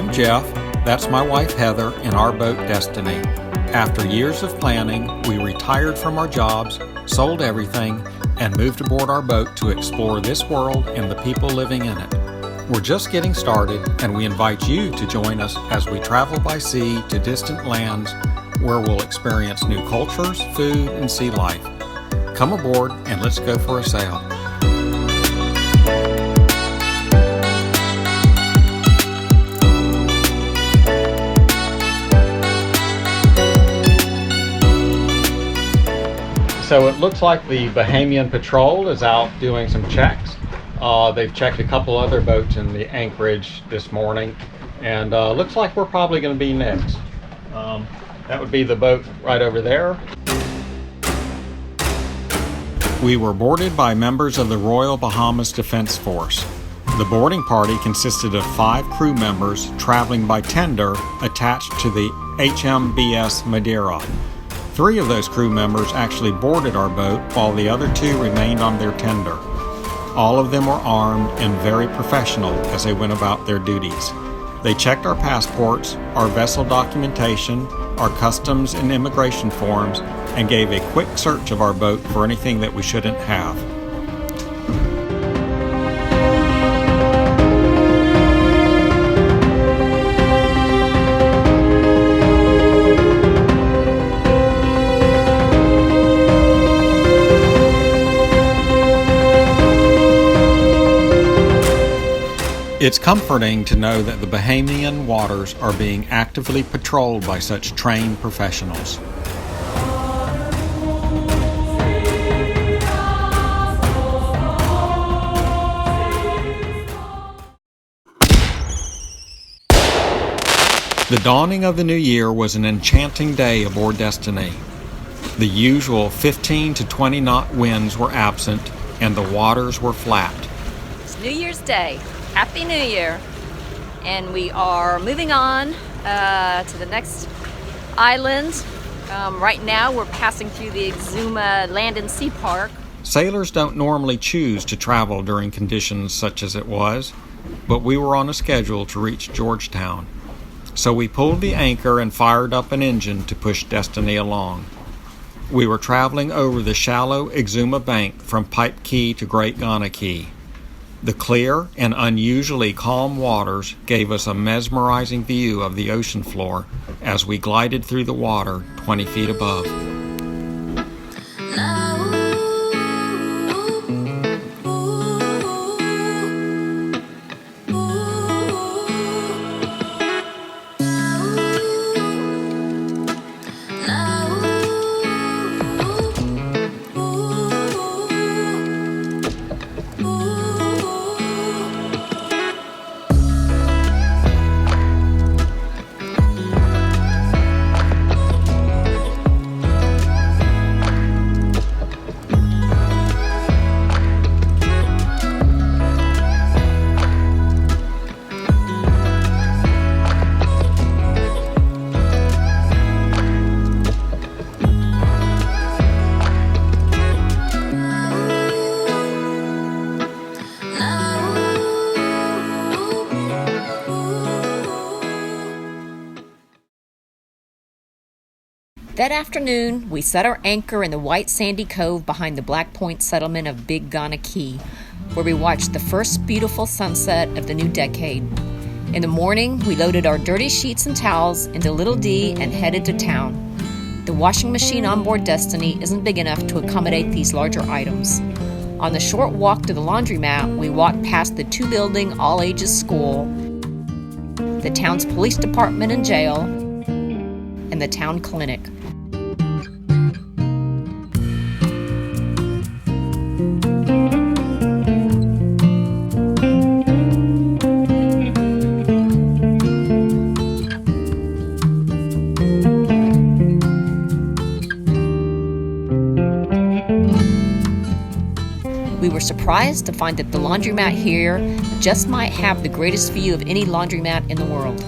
I'm Jeff, that's my wife Heather, and our boat Destiny. After years of planning, we retired from our jobs, sold everything, and moved aboard our boat to explore this world and the people living in it. We're just getting started, and we invite you to join us as we travel by sea to distant lands where we'll experience new cultures, food, and sea life. Come aboard and let's go for a sail. So it looks like the Bahamian Patrol is out doing some checks. They've checked a couple other boats in the anchorage this morning, and looks like we're probably going to be next. That would be the boat right over there. We were boarded by members of the Royal Bahamian Defense Force. The boarding party consisted of 5 crew members traveling by tender attached to the HMBS Madeira. 3 of those crew members actually boarded our boat, while the other 2 remained on their tender. All of them were armed and very professional as they went about their duties. They checked our passports, our vessel documentation, our customs and immigration forms, and gave a quick search of our boat for anything that we shouldn't have. It's comforting to know that the Bahamian waters are being actively patrolled by such trained professionals. The dawning of the new year was an enchanting day aboard Destiny. The usual 15 to 20 knot winds were absent and the waters were flat. It's New Year's Day. Happy New Year. And we are moving on to the next island. Right now we're passing through the Exuma Land and Sea Park. Sailors don't normally choose to travel during conditions such as it was, but we were on a schedule to reach Georgetown. So we pulled the anchor and fired up an engine to push Destiny along. We were traveling over the shallow Exuma bank from Pipe Key to Great Ghana Key. The clear and unusually calm waters gave us a mesmerizing view of the ocean floor as we glided through the water 20 feet above. That afternoon, we set our anchor in the white sandy cove behind the Black Point settlement of Big Ghana Key, where we watched the first beautiful sunset of the new decade. In the morning, we loaded our dirty sheets and towels into Little D and headed to town. The washing machine on board Destiny isn't big enough to accommodate these larger items. On the short walk to the laundromat, we walked past the 2-building all-ages school, the town's police department and jail, and the town clinic. We were surprised to find that the laundromat here just might have the greatest view of any laundromat in the world.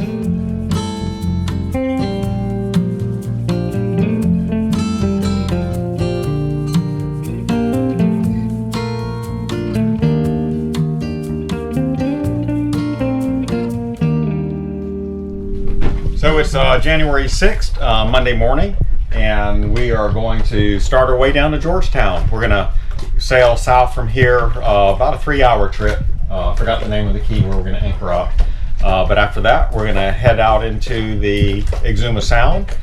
So it's January 6th, Monday morning, and we are going to start our way down to Georgetown. We're going to sail south from here, about a 3-hour trip. I forgot the name of the key where we're going to anchor up. But after that, we're going to head out into the Exumas Sound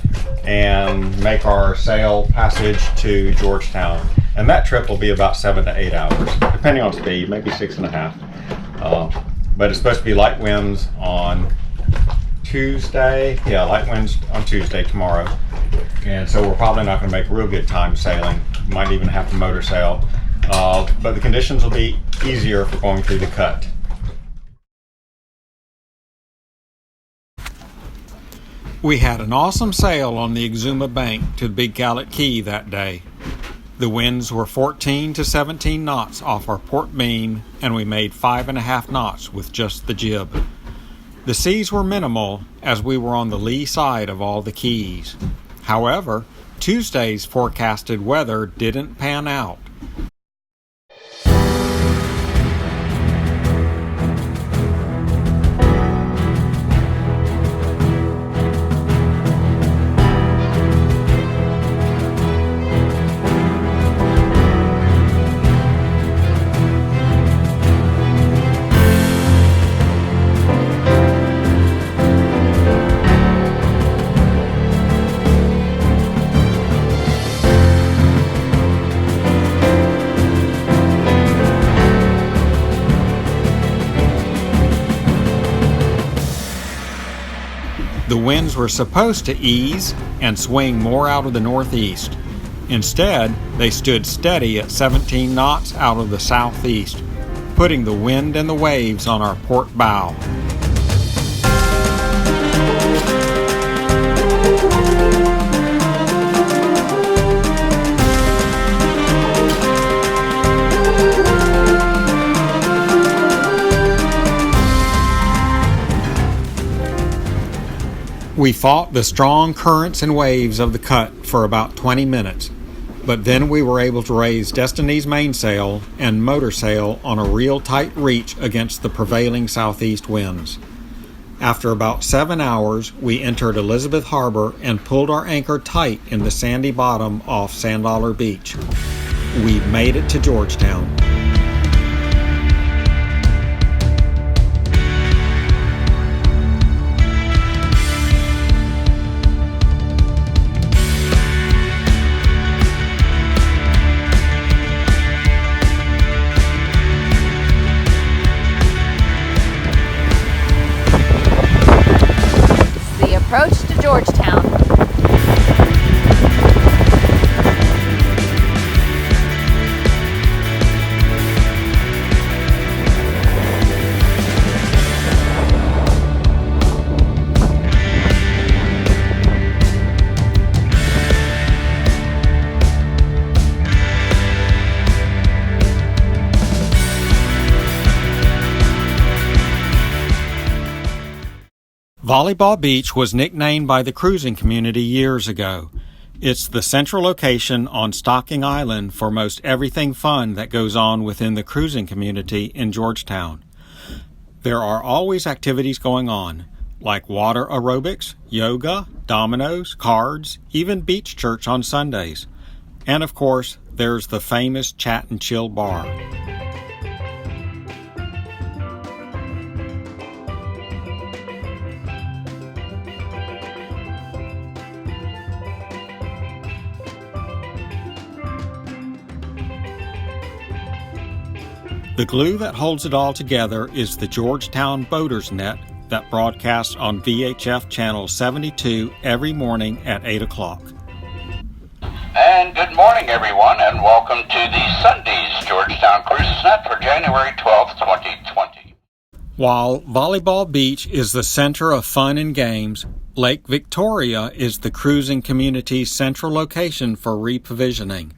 and make our sail passage to Georgetown. And that trip will be about 7 to 8 hours, depending on speed, maybe 6.5. But it's supposed to be light winds on Tuesday. Yeah, light winds on Tuesday, tomorrow. And so we're probably not going to make real good time sailing. Might even have to motor sail. But the conditions will be easier for going through the cut. We had an awesome sail on the Exuma bank to Big Gallet Key that day. The winds were 14 to 17 knots off our port beam, and we made 5.5 knots with just the jib. The seas were minimal as we were on the lee side of all the keys. However, Tuesday's forecasted weather didn't pan out. The winds were supposed to ease and swing more out of the northeast. Instead, they stood steady at 17 knots out of the southeast, putting the wind and the waves on our port bow. We fought the strong currents and waves of the cut for about 20 minutes, but then we were able to raise Destiny's mainsail and motor sail on a real tight reach against the prevailing southeast winds. After about 7 hours, we entered Elizabeth Harbor and pulled our anchor tight in the sandy bottom off Sand Dollar Beach. We made it to Georgetown. Approach to Georgetown. Volleyball Beach was nicknamed by the cruising community years ago. It's the central location on Stocking Island for most everything fun that goes on within the cruising community in Georgetown. There are always activities going on, like water aerobics, yoga, dominoes, cards, even beach church on Sundays. And of course, there's the famous Chat and Chill bar. The glue that holds it all together is the Georgetown Boaters Net that broadcasts on VHF Channel 72 every morning at 8 o'clock. And good morning, everyone, and welcome to the Sunday's Georgetown Cruises Net for January 12th, 2020. While Volleyball Beach is the center of fun and games, Lake Victoria is the cruising community's central location for reprovisioning.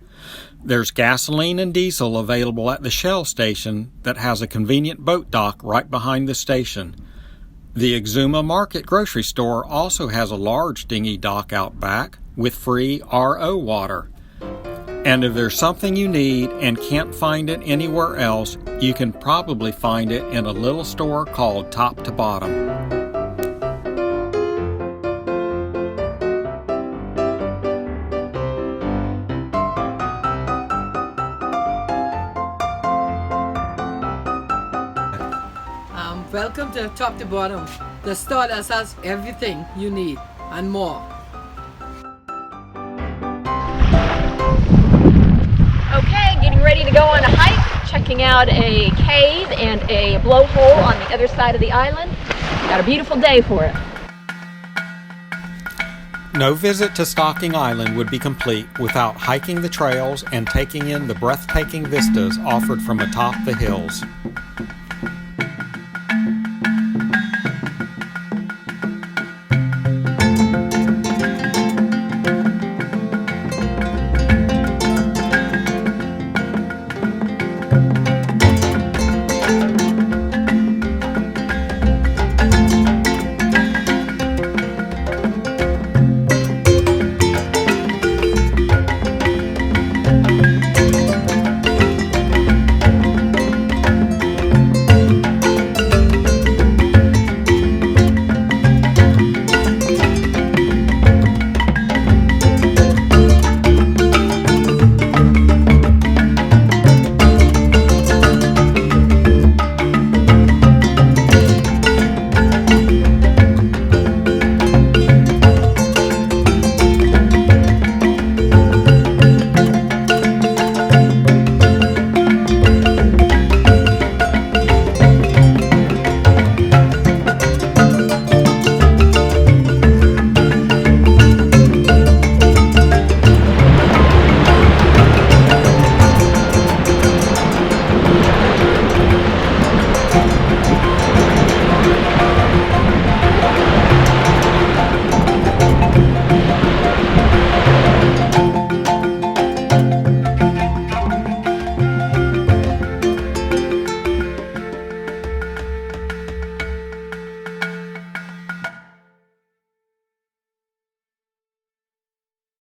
There's gasoline and diesel available at the Shell station that has a convenient boat dock right behind the station. The Exuma Market grocery store also has a large dinghy dock out back with free RO water. And if there's something you need and can't find it anywhere else, you can probably find it in a little store called Top to Bottom. Welcome to Top to Bottom, the store that has everything you need and more. Okay, getting ready to go on a hike, checking out a cave and a blowhole on the other side of the island. Got a beautiful day for it. No visit to Stocking Island would be complete without hiking the trails and taking in the breathtaking vistas offered from atop the hills.